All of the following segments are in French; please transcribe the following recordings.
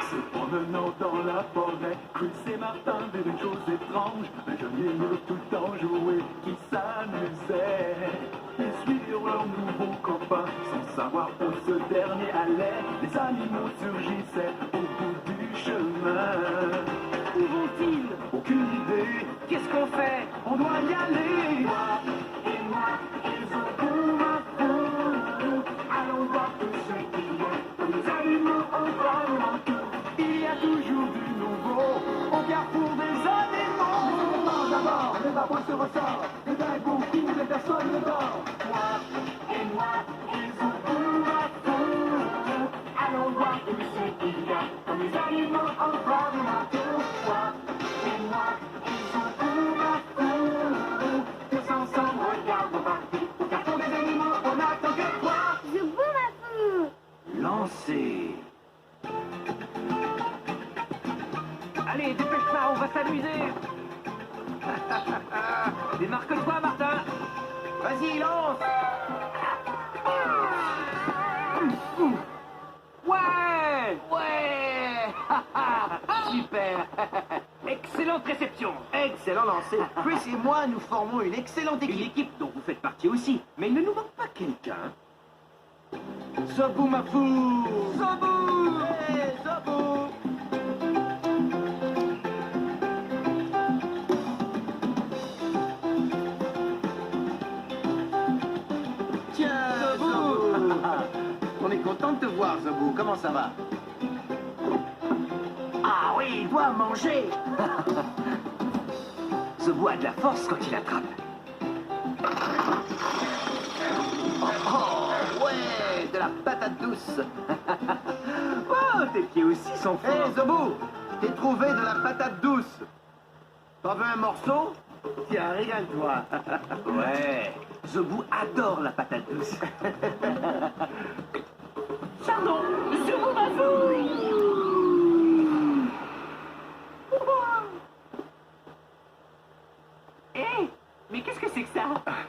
Se promenant dans la forêt, Chris et Martin vivaient une chose étrange. Un jeune milieu tout enjoué qui s'amusait. Ils suivirent leur nouveau copain sans savoir où ce dernier allait. Les animaux surgissaient au bout du chemin. Où vont-ils? Aucune idée. Qu'est-ce qu'on fait? On doit y aller. Toi et moi, ils ont pour un fou. Allons voir tout ce qu'il y a. Les animaux ont vraiment tout. Il y a toujours du nouveau au carrefour des animaux. D'abord, le babouin se ressort. Les gars beaucoup, les personnes le dorment. Toi et moi, ils ont pour un fou. Allons voir tout ce qu'il y a. Comme les animaux ont vraiment tout. Toi et moi, ils ont pour un fou. Tous ensemble, regardons partout. Au carrefour des animaux, on attend que toi. Je boum à fou. Lancez. Allez, dépêche-toi, on va s'amuser. Démarque-toi, Martin. Vas-y, lance. Ouais. Ouais. Super. Excellente réception. Excellent lancé. Chris et moi, nous formons une excellente Une équipe. équipe dont vous faites partie aussi. Mais il ne nous manque pas quelqu'un. Zobou ma fou. Zobou. Hey, Zobou. Tiens, Zobou. On est content de te voir, Zobou. Comment ça va? Ah oui, il doit manger. Zobou a de la force quand il attrape. Oh, ouais, de la patate douce. Oh, tes pieds aussi sont Hé, forts. Zobou, t'es trouvé de la patate douce. T'en veux un morceau? Tiens, régale-toi. Ouais, Zobou adore la patate douce. Pardon, Zobou m'a Hé, mais qu'est-ce que c'est que ça?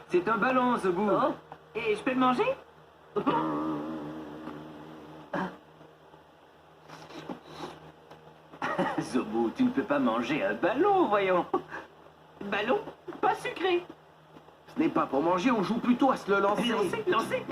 C'est un ballon, Zobou. Oh, et je peux le manger? Zobou, tu ne peux pas manger un ballon, voyons. Ballon? Pas sucré. Ce n'est pas pour manger, on joue plutôt à se le lancer. Lancer.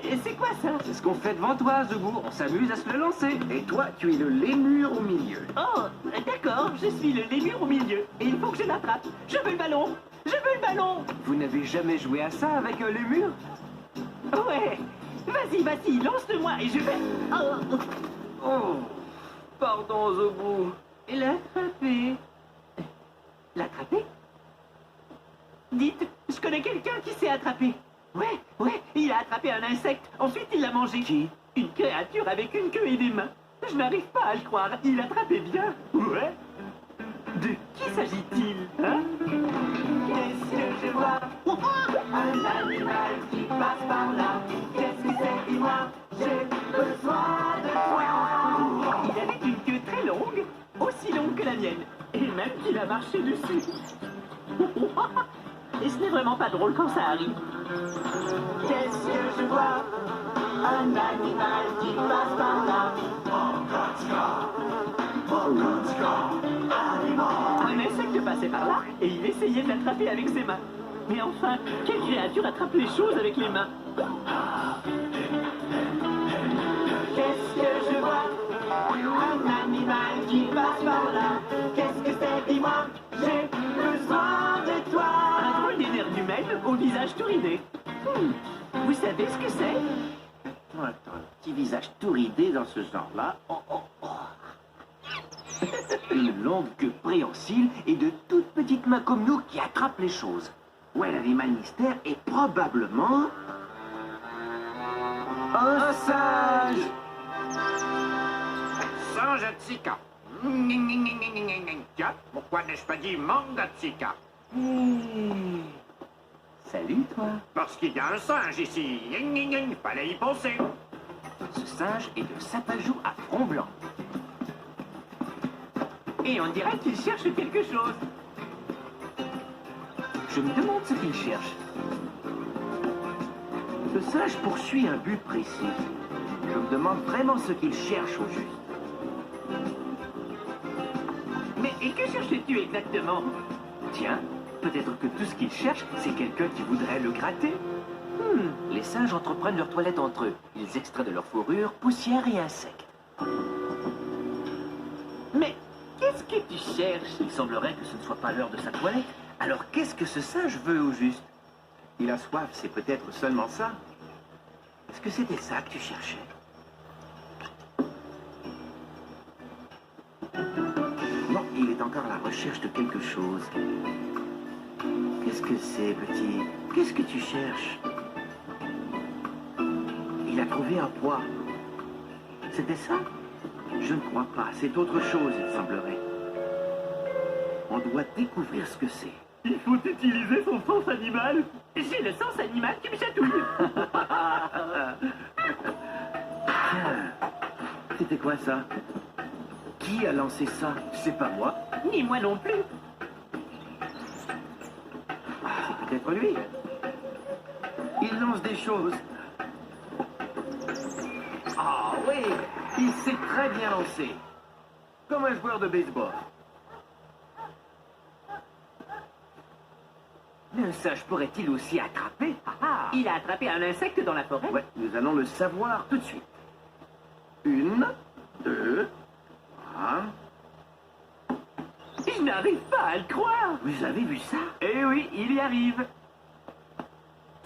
Et c'est quoi ça? C'est ce qu'on fait devant toi, Zobou. On s'amuse à se le lancer. Et toi, tu es le lémur au milieu. Oh, d'accord, je suis le lémur au milieu. Et il faut que je l'attrape. Je veux le ballon. Je veux le ballon. Vous n'avez jamais joué à ça avec un lémur? Ouais. Vas-y, lance-le-moi et je vais... Oh, pardon, Zobou. L'attraper. L'attraper? Dites, je connais quelqu'un qui s'est attrapé. Ouais, il a attrapé un insecte. Ensuite, il l'a mangé. Qui? Une créature avec une queue et des mains. Je n'arrive pas à le croire. Il attrapait bien. Ouais. De qui s'agit-il, hein? Qu'est-ce que je vois? Un animal qui passe par là. Qu'est-ce que c'est, dis-moi? J'ai besoin de toi. Il avait une queue très longue, aussi longue que la mienne. Et même qu'il a marché dessus. Et ce n'est vraiment pas drôle quand ça arrive. Qu'est-ce que je vois? Un animal qui passe par là. Un insecte passait par là et il essayait de l'attraper avec ses mains. Mais enfin, quelle créature attrape les choses avec les mains? Qu'est-ce que je vois? Un animal qui passe par là. Qu'est-ce que c'est? Dis-moi, j'ai besoin de toi. Un drôle d'énergie humaine au visage tout ridé. Vous savez ce que c'est? Attends, un petit visage tout ridé dans ce genre-là. Une longue queue préhensile et de toutes petites mains comme nous qui attrapent les choses. Ouais, l'animal mystère est probablement... un singe. Singe à Tsika. Tiens, pourquoi n'ai-je pas dit manga Tsika? Salut, toi. Parce qu'il y a un singe ici. Il fallait y penser. Ce singe est de Sapajou à front blanc. Et on dirait qu'il cherche quelque chose. Je me demande ce qu'il cherche. Ce singe poursuit un but précis. Je demande vraiment ce qu'il cherche au juste. Mais et que cherches-tu exactement? Tiens, peut-être que tout ce qu'il cherche, c'est quelqu'un qui voudrait le gratter. Les singes entreprennent leur toilette entre eux. Ils extraient de leur fourrure poussière et insectes. Mais qu'est-ce que tu cherches? Il semblerait que ce ne soit pas l'heure de sa toilette. Alors qu'est-ce que ce singe veut au juste? Il a soif, c'est peut-être seulement ça. Est-ce que c'était ça que tu cherchais? Non, il est encore à la recherche de quelque chose. Qu'est-ce que c'est, petit? Qu'est-ce que tu cherches? Il a trouvé un poids. C'était ça? Je ne crois pas, c'est autre chose, il semblerait. On doit découvrir ce que c'est. Il faut utiliser son sens animal. J'ai le sens animal qui me chatouille. Tiens, c'était quoi ça? Qui a lancé ça? C'est pas moi. Ni moi non plus. C'est peut-être lui. Il lance des choses. Ah oui, il s'est très bien lancé. Comme un joueur de baseball. Mais un singe pourrait-il aussi attraper? Il a attrapé un insecte dans la forêt? Ouais, nous allons le savoir tout de suite. 1, 2, 3. Je n'arrive pas à le croire. Vous avez vu ça? Eh oui, il y arrive.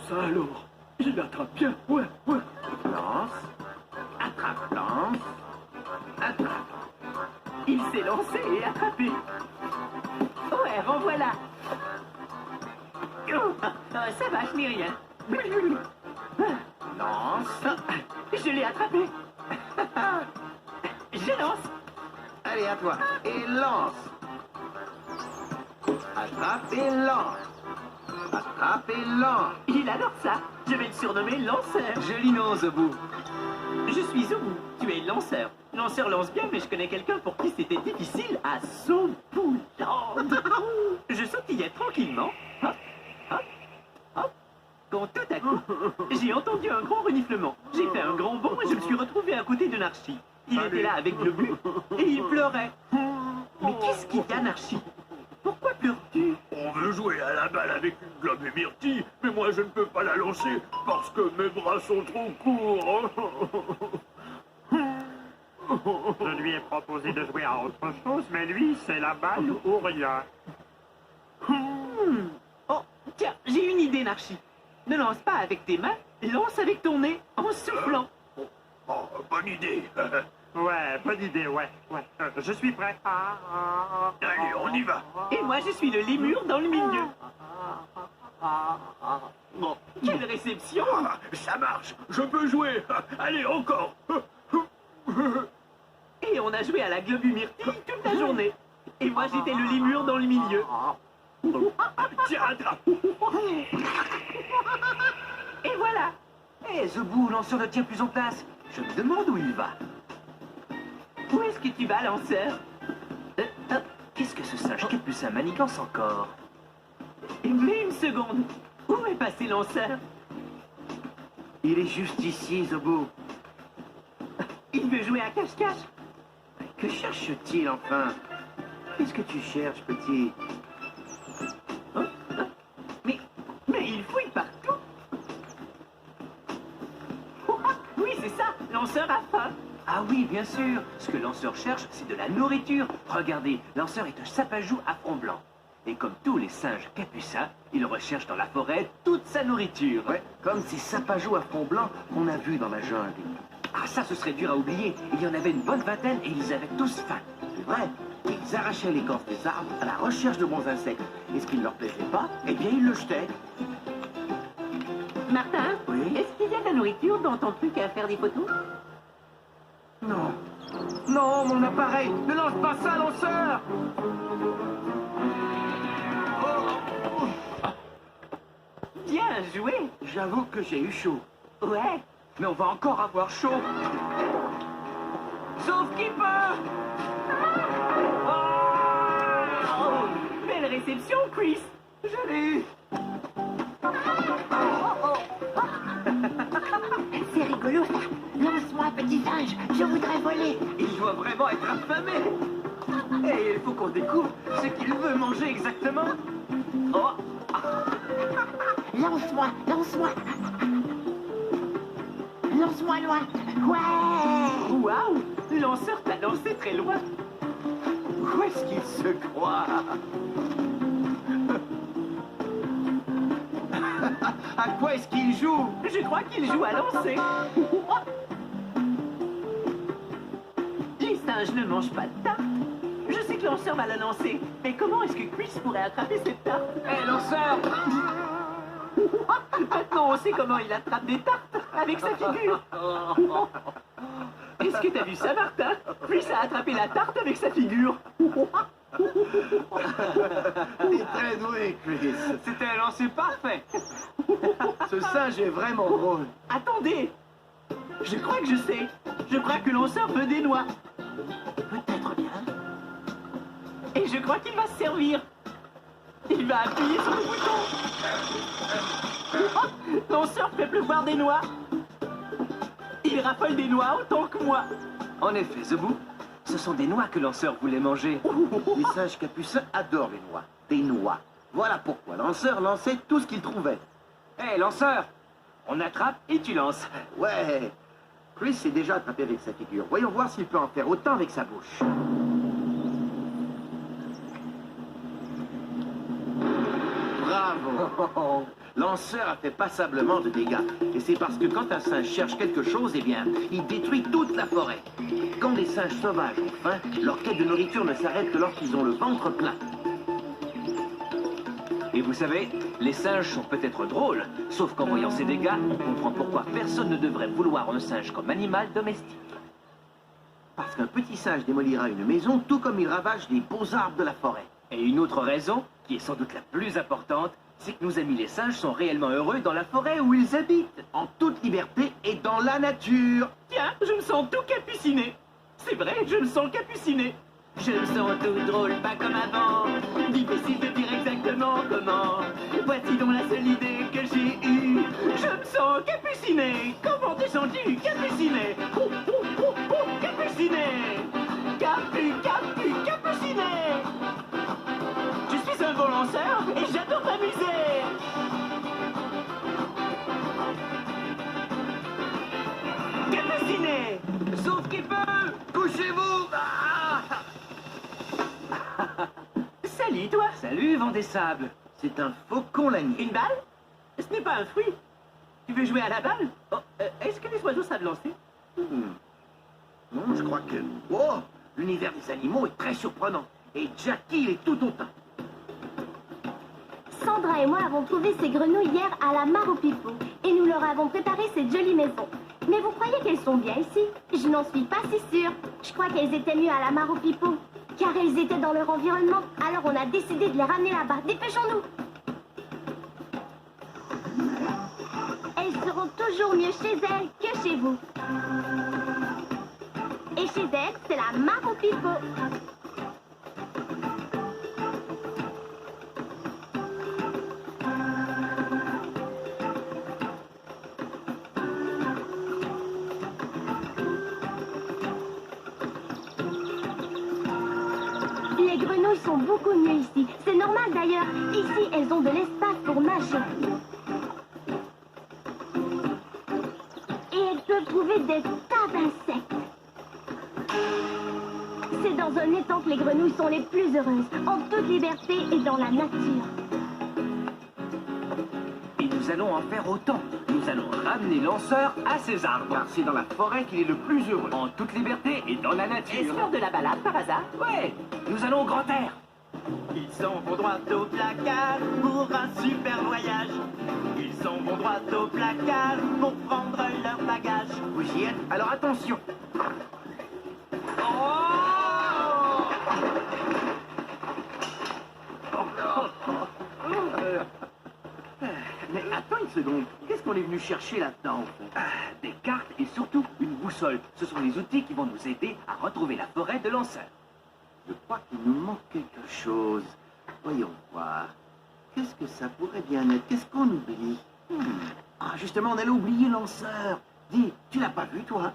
Ça alors, il attrape bien. Ouais. Lance. Attrape. Lance. Attrape. Il s'est lancé et attrapé. Ouais, renvoilà. Ça va, je n'ai rien. Lance. Je l'ai attrapé. Je lance. Allez, à toi. Et lance. Attrape et lance. Attrape et lance. Il adore ça. Je vais le surnommer lanceur. Joli nom, Zobou. Je suis Zoubou. Tu es lanceur. Lanceur lance bien, mais je connais quelqu'un pour qui c'était difficile à Zoubouland. Je sautillais tranquillement. Hop, hop, hop. Quand tout à coup, j'ai entendu un grand reniflement. J'ai fait un grand bond et je me suis retrouvé à côté de Narchi. Il était là avec le but et il pleurait. Mais qu'est-ce qu'il y a, Narchi? Pourquoi pleures-tu? On veut jouer à la balle avec une globe et myrtille, mais moi je ne peux pas la lancer parce que mes bras sont trop courts. Je lui ai proposé de jouer à autre chose, mais lui, c'est la balle ou rien. Oh, tiens, j'ai une idée, Narchi. Ne lance pas avec tes mains, lance avec ton nez, en soufflant. Oh, bonne idée. Ouais, bonne idée, ouais. Je suis prêt. Allez, on y va. Et moi, je suis le lémur dans le milieu. Bon, quelle réception! Ça marche, je peux jouer. Allez, encore. Et on a joué à la globumyrtille toute la journée. Et moi, j'étais le lémur dans le milieu. Tiens, attrape. Et voilà! Hé, Zobou, lanceur ne tient plus en place. Je me demande où il va. Où est-ce que tu vas, lanceur? Qu'est-ce que ce singe capucin manigance encore? Mais une seconde! Où est passé lanceur? Il est juste ici, Zobou. Il veut jouer à cache-cache. Que cherche-t-il enfin? Qu'est-ce que tu cherches, petit? Mais il fouille partout. Oui, c'est ça, lanceur a faim. Ah oui, bien sûr. Ce que Lanceur cherche, c'est de la nourriture. Regardez, Lanceur est un sapajou à front blanc. Et comme tous les singes capucins, il recherche dans la forêt toute sa nourriture. Ouais, comme ces sapajous à front blanc qu'on a vus dans la jungle. Ah, ça, ce serait dur à oublier. Il y en avait une bonne vingtaine et ils avaient tous faim. C'est vrai. Ils arrachaient l'écorce des arbres à la recherche de bons insectes. Et ce qui ne leur plaisait pas, eh bien, ils le jetaient. Martin, Oui? est-ce qu'il y a de la nourriture dans ton truc à faire des photos? Non. Non, mon appareil! Ne lance pas ça, Lanceur! Bien joué. J'avoue que j'ai eu chaud. Ouais. Mais on va encore avoir chaud. Sauf Keeper! Oh, belle réception, Chris. Je l'ai eu! C'est rigolo ça. Lance-moi, petit singe, je voudrais voler. Il doit vraiment être affamé. Et il faut qu'on découvre ce qu'il veut manger exactement. Oh. Lance-moi, lance-moi. Lance-moi loin. Ouais. Waouh! Le lanceur t'a lancé très loin. Où est-ce qu'il se croit? À quoi est-ce qu'il joue? Je crois qu'il joue à lancer. Les singes ne mangent pas de tarte. Je sais que le lanceur va la lancer. Mais comment est-ce que Chris pourrait attraper cette tarte? Hé, lanceur! Maintenant, on sait comment il attrape des tartes avec sa figure. Est-ce que t'as vu ça, Martin? Chris a attrapé la tarte avec sa figure. T'es très doué, Chris. C'était un lancer parfait. Ce singe est vraiment drôle. Attendez! Je crois que je sais. Je crois que le lanceur veut des noix. Peut-être bien. Et je crois qu'il va se servir. Il va appuyer sur le bouton. Lanceur fait pleuvoir des noix. Il raffole des noix autant que moi. En effet, Zebou, ce sont des noix que lanceur voulait manger. Les singes capucins adorent les noix. Des noix. Voilà pourquoi Lanceur lançait tout ce qu'il trouvait. Hé, lanceur! On attrape et tu lances. Ouais. Chris s'est déjà attrapé avec sa figure. Voyons voir s'il peut en faire autant avec sa bouche. Bravo. Lanceur a fait passablement de dégâts. Et c'est parce que quand un singe cherche quelque chose, eh bien, il détruit toute la forêt. Quand les singes sauvages ont faim, leur quête de nourriture ne s'arrête que lorsqu'ils ont le ventre plein. Et vous savez, les singes sont peut-être drôles, sauf qu'en voyant ces dégâts, on comprend pourquoi personne ne devrait vouloir un singe comme animal domestique. Parce qu'un petit singe démolira une maison, tout comme il ravage les beaux arbres de la forêt. Et une autre raison, qui est sans doute la plus importante, c'est que nos amis les singes sont réellement heureux dans la forêt où ils habitent. En toute liberté et dans la nature. Tiens, je me sens tout capuciné. C'est vrai, je me sens capuciné. Je me sens tout drôle, pas comme avant. Difficile de dire exactement comment. Voici donc la seule idée que j'ai eue. Je me sens capuciné. Comment te sens-tu, capuciné? Capuciné. Capuciné. Je suis un bon lanceur et j'adore m'amuser. Capuciné. Sauf qu'il peut! Couchez-vous! Salut, toi. Salut, vent des sables! C'est un faucon l'agneau. Une balle? Ce n'est pas un fruit. Tu veux jouer à la balle? Oh, est-ce que les oiseaux savent lancer? Non, je crois que... Oh! L'univers des animaux est très surprenant. Et Jackie, il est tout autant. Sandra et moi avons trouvé ces grenouilles hier à la mare au pipeau et nous leur avons préparé cette jolie maison. Mais vous croyez qu'elles sont bien ici? Je n'en suis pas si sûre. Je crois qu'elles étaient mieux à la mare au pipeau, car elles étaient dans leur environnement. Alors on a décidé de les ramener là-bas. Dépêchons-nous! Elles seront toujours mieux chez elles que chez vous. Et chez elles, c'est la mare au pipeau. Les grenouilles sont beaucoup mieux ici. C'est normal d'ailleurs. Ici, elles ont de l'espace pour nager. Et elles peuvent trouver des tas d'insectes. C'est dans un étang que les grenouilles sont les plus heureuses, en toute liberté et dans la nature. Et nous allons en faire autant. Nous allons ramener lanceur à ses arbres. Car c'est dans la forêt qu'il est le plus heureux. En toute liberté et dans la Est-ce nature. l'heure de la balade par hasard? Ouais, nous allons au grand air. Ils s'en vont droit au placard pour un super voyage. Ils s'en vont droit au placard pour prendre leur bagage. Vous y êtes? Alors attention. Mais attends une seconde. Qu'est-ce qu'on est venu chercher là-dedans, au fond? Des cartes et surtout une boussole. Ce sont les outils qui vont nous aider à retrouver la forêt de lanceur. Je crois qu'il nous manque quelque chose. Voyons voir. Qu'est-ce que ça pourrait bien être? Qu'est-ce qu'on oublie? Ah, justement, on allait oublier Lanceur. Dis, tu l'as pas vu, toi?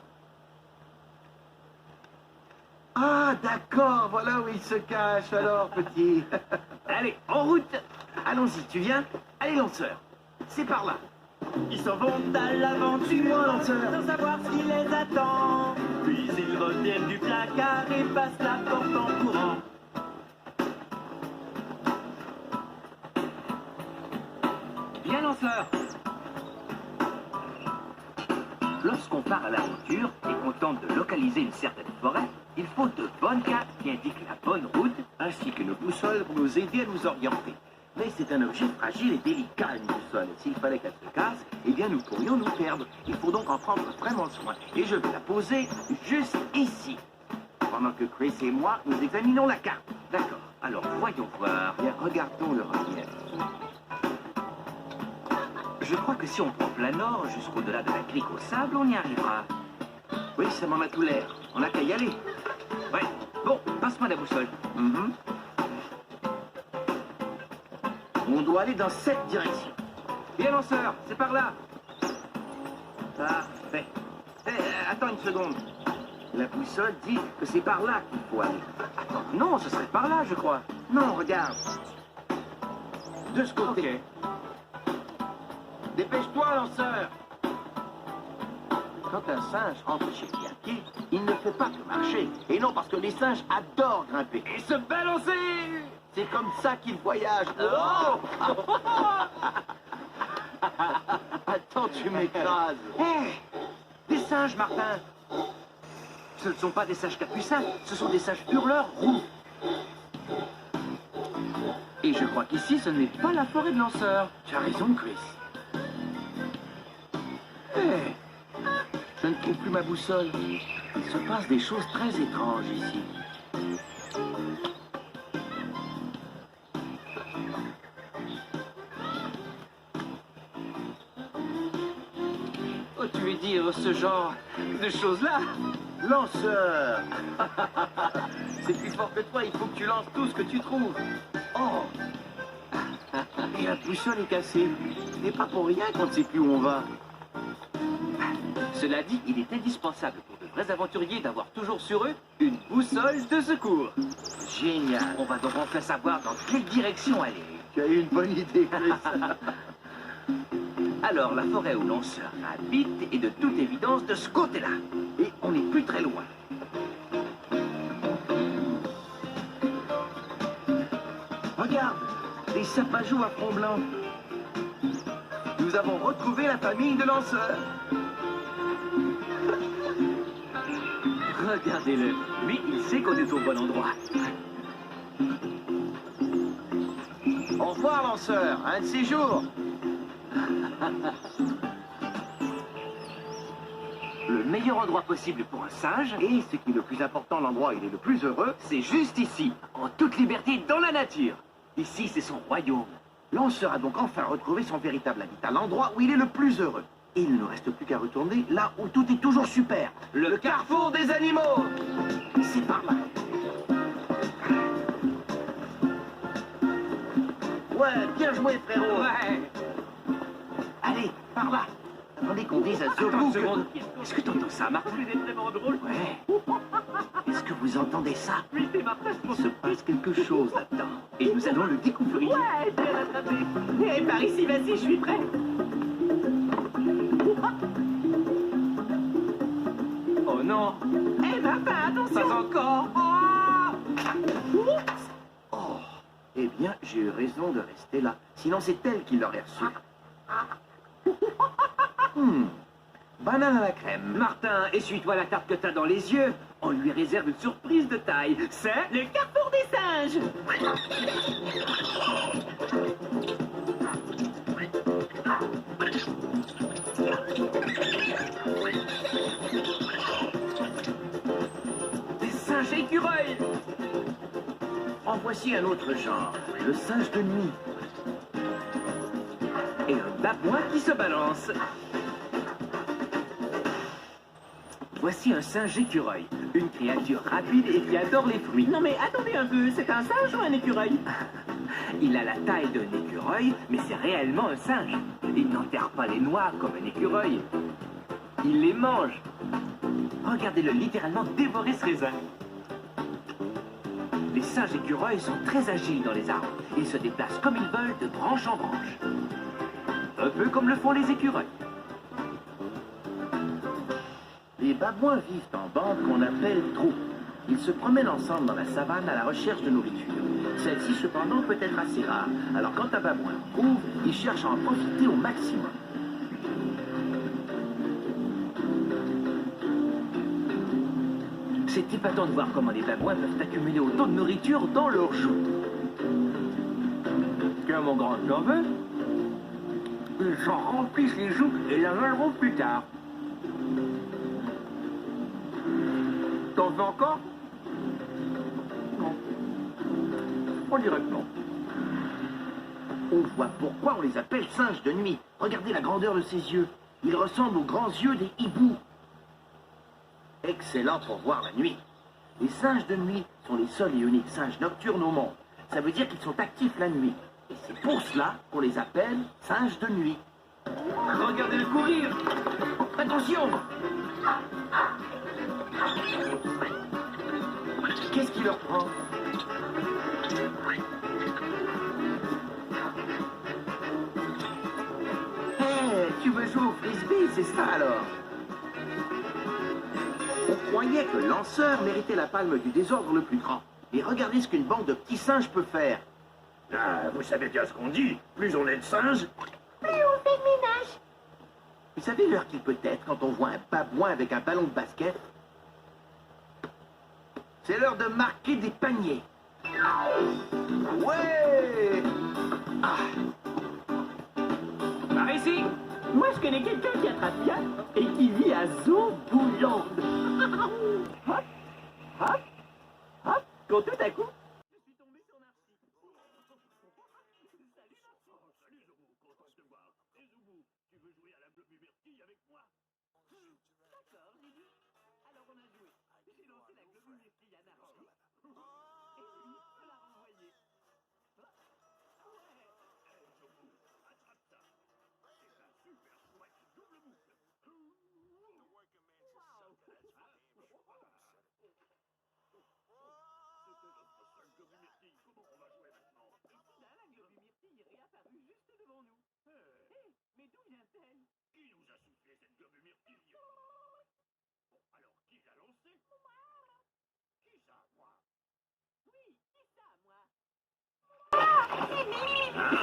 Ah, d'accord, voilà où il se cache, alors, petit. Allez, en route. Allons-y, tu viens? Allez, Lanceur, c'est par là. Ils s'en vont à l'aventure, sans savoir ce qui les attend. Puis ils reviennent du placard et passent la porte en courant. Bien, Lanceur. Lorsqu'on part à l'aventure et qu'on tente de localiser une certaine forêt, il faut de bonnes cartes qui indiquent la bonne route. Ainsi qu'une boussole pour nous aider à nous orienter. Mais c'est un objet fragile et délicat, une boussole. S'il fallait qu'elle se casse, eh bien nous pourrions nous perdre. Il faut donc en prendre vraiment soin. Et je vais la poser juste ici. Pendant que Chris et moi, nous examinons la carte. D'accord, alors voyons voir. Bien, regardons le relief. Je crois que si on prend plein nord jusqu'au-delà de la crique au sable, on y arrivera. Oui, ça m'en a tout l'air. On n'a qu'à y aller. Ouais, bon, passe-moi la boussole. Mhm. On doit aller dans cette direction. Bien, Lanceur, c'est par là. Parfait. Attends une seconde. La boussole dit que c'est par là qu'il faut aller. Attends, non, ce serait par là, je crois. Non, regarde. De ce côté. Dépêche-toi, Lanceur. Quand un singe rentre chez lui à pied, il ne fait pas que marcher. Et non, parce que les singes adorent grimper. Et se balancer. C'est comme ça qu'ils voyagent. Oh Attends, tu m'écrases. Hé, des singes, Martin. Ce ne sont pas des singes capucins, ce sont des singes hurleurs roux. Et je crois qu'ici, ce n'est pas la forêt de Lanceur. Tu as raison, Chris. Hé, Je ne trouve plus ma boussole. Il se passe des choses très étranges ici. oh, tu veux dire ce genre de choses-là? Lanceur. C'est plus fort que toi, il faut que tu lances tout ce que tu trouves. Oh. Et la boussole est cassée. Ce n'est pas pour rien qu'on ne sait plus où on va. Cela dit, il est indispensable pour de vrais aventuriers d'avoir toujours sur eux une boussole de secours. Génial. On va donc enfin savoir dans quelle direction aller. Tu as eu une bonne idée, Chris. Alors, la forêt où Lanceur habite est de toute évidence de ce côté-là. Et on n'est plus très loin. Regarde, des sapajous à front blanc. Nous avons retrouvé la famille de Lanceur. Regardez-le. Lui, il sait qu'on est au bon endroit. Au revoir, Lanceur. Un de ces jours. Le meilleur endroit possible pour un singe, Et ce qui est le plus important, l'endroit où il est le plus heureux, c'est juste ici, en toute liberté dans la nature. Ici, c'est son royaume. Lanceur a donc enfin retrouvé son véritable habitat, l'endroit où il est le plus heureux. Et il ne nous reste plus qu'à retourner là où tout est toujours super. Le carrefour des animaux. C'est par là. Ouais, bien joué, frérot. Ouais. Allez, par là. Attendez qu'on dise à Attends Zobou une que... seconde. Est-ce que t'entends ça, Martin? C'est vraiment drôle. Ouais. Est-ce que vous entendez ça? Oui, c'est Martin. Il se passe quelque chose là-dedans. Et nous allons le découvrir. Ouais, bien attrapé. Et par ici, vas-y, je suis prêt. Oh non, Eh Martin, attention. pas encore. Oh, eh bien, j'ai eu raison de rester là. Sinon, c'est elle qui l'aurait reçu. Banane à la crème. Martin, essuie-toi la tarte que t'as dans les yeux. On lui réserve une surprise de taille. C'est Le carrefour des singes. des singes écureuils. En voici un autre genre, le singe de nuit. Et un babouin qui se balance. Voici un singe écureuil, une créature rapide et qui adore les fruits. Non mais attendez un peu, c'est un singe ou un écureuil? Il a la taille d'un écureuil, mais c'est réellement un singe. Il n'enterre pas les noix comme un écureuil. Il les mange. Regardez-le littéralement dévorer ce raisin. Les singes écureuils sont très agiles dans les arbres. Ils se déplacent comme ils veulent de branche en branche. Un peu comme le font les écureuils. Les babouins vivent en bande qu'on appelle troupes. Ils se promènent ensemble dans la savane à la recherche de nourriture. Celle-ci, cependant, peut être assez rare. Alors quand un babouin trouve, il cherche à en profiter au maximum. C'est épatant de voir comment les babouins peuvent accumuler autant de nourriture dans leurs joues. Tiens, mon grand neveu, ils s'en remplissent les joues et l'avaleront plus tard. T'en veux encore? Non. On dirait que non. On voit pourquoi on les appelle singes de nuit. Regardez la grandeur de ses yeux. Ils ressemblent aux grands yeux des hiboux. Excellent pour voir la nuit. Les singes de nuit sont les seuls et uniques singes nocturnes au monde. Ça veut dire qu'ils sont actifs la nuit. Et c'est pour cela qu'on les appelle singes de nuit. Regardez-le courir! Attention! Qu'est-ce qui leur prend? Hey, tu veux jouer au frisbee, c'est ça alors? On croyait que le lanceur méritait la palme du désordre le plus grand. Et regardez ce qu'une bande de petits singes peut faire. Ah, vous savez bien ce qu'on dit. Plus on est de singes, Plus on fait le ménage. Vous savez l'heure qu'il peut être quand on voit un babouin avec un ballon de basket? C'est l'heure de marquer des paniers. Ouais! Ah! Par ici! Moi, je connais quelqu'un qui attrape bien et qui vit à Zombouland. Hop, hop, hop, quand tout à coup, je suis tombé sur Narcy. Salut Narcy. Salut Zoubou, content de te voir. Et Zoubou, tu veux jouer à la globubertille avec moi? D'accord, j'ai dit. Alors on a joué. J'ai lancé la globubertille à Narcy. Et lui me l'a renvoyé. Zoubou, attrape ça. C'est un super chouette double boucle. C'était notre seule globubertille. Comment on va jouer maintenant? Soudain, la globubertille est réapparue juste devant nous. Hé, mais d'où vient-elle? Qui nous a soufflé cette globubertille? Bon, alors qui l'a lancé? Qui ça, moi? Oui, c'est ça, moi.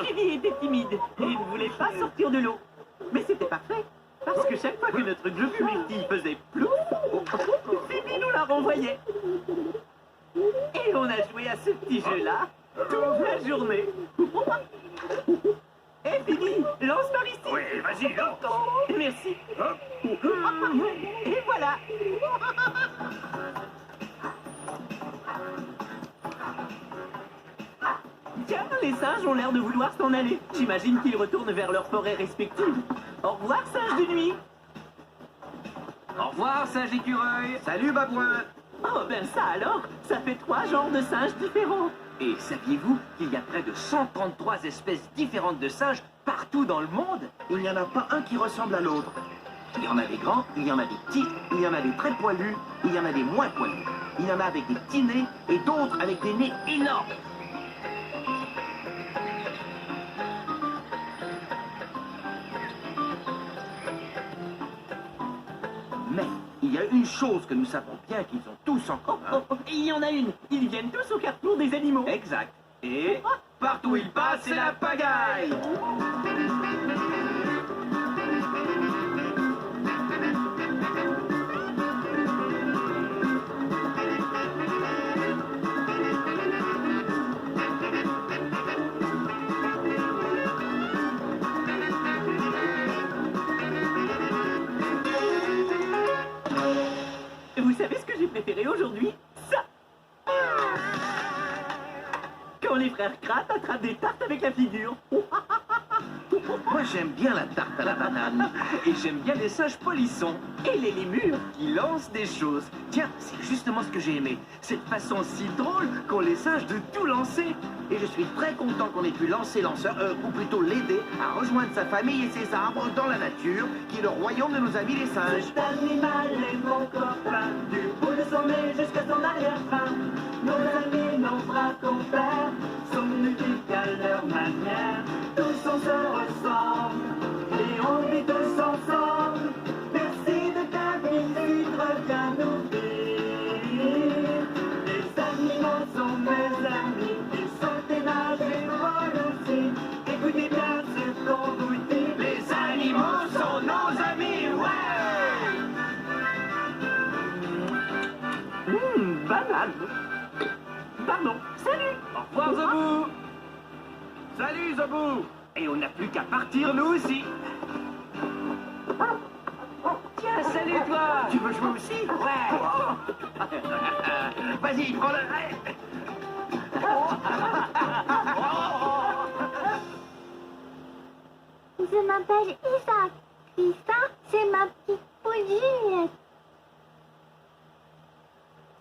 Chérie était timide et il ne voulait pas sortir de l'eau. Mais c'était parfait, parce que chaque fois que notre globubertille faisait plouf, Phoebe nous la renvoyait. Et on a joué à ce petit jeu-là toute la journée. Hé Phoebe, lance par ici. Oui, vas-y, lance. Merci. Hop. Et voilà. Tiens, les singes ont l'air de vouloir s'en aller. J'imagine qu'ils retournent vers leurs forêts respectives. Au revoir, singes de nuit. Au revoir, singe écureuil! Salut babouin! Oh ben ça alors, ça fait 3 genres de singes différents. Et saviez-vous qu'il y a près de 133 espèces différentes de singes partout dans le monde? Il n'y en a pas un qui ressemble à l'autre. Il y en a des grands, il y en a des petits, il y en a des très poilus, il y en a des moins poilus. Il y en a avec des petits nez et d'autres avec des nez énormes. Mais il y a une chose que nous savons bien qu'ils ont tous en commun. Il y en a une. Ils viennent tous au carrefour des animaux. Exact. Et partout où il passe, c'est la pagaille! Vous savez ce que j'ai préféré aujourd'hui? Ça! Quand les frères Kratt attrapent des tartes avec la figure. Moi, j'aime bien la tarte à la banane. Et j'aime bien les singes polissons. Et les lémures. Qui lancent des choses. Tiens, c'est justement ce que j'ai aimé. Cette façon si drôle qu'ont les singes de tout lancer. Et je suis très content qu'on ait pu lancer Lanceur, ou plutôt l'aider à rejoindre sa famille et ses arbres dans la nature, qui est le royaume de nos amis les singes. Cet animal est mon copain, du bout de son nez jusqu'à son arrière-fin. Nos amis, nos bras compères, sont uniques à leur manière. Tous on se ressemble, et on vit tous ensemble. Merci de ta visite, reviens nous vivre. Les animaux sont mes amis, ils sont ténaces et drôles aussi. Écoutez bien ce qu'on vous dit, les animaux sont nos amis, ouais! Banane. Pardon. Salut. Au revoir, Zobou. Salut, Zobou! Et on n'a plus qu'à partir, nous aussi. Tiens, salut, toi. Tu veux jouer aussi? Ouais. Vas-y, prends-le! Je m'appelle Isaac. Et ça, c'est ma petite poulette.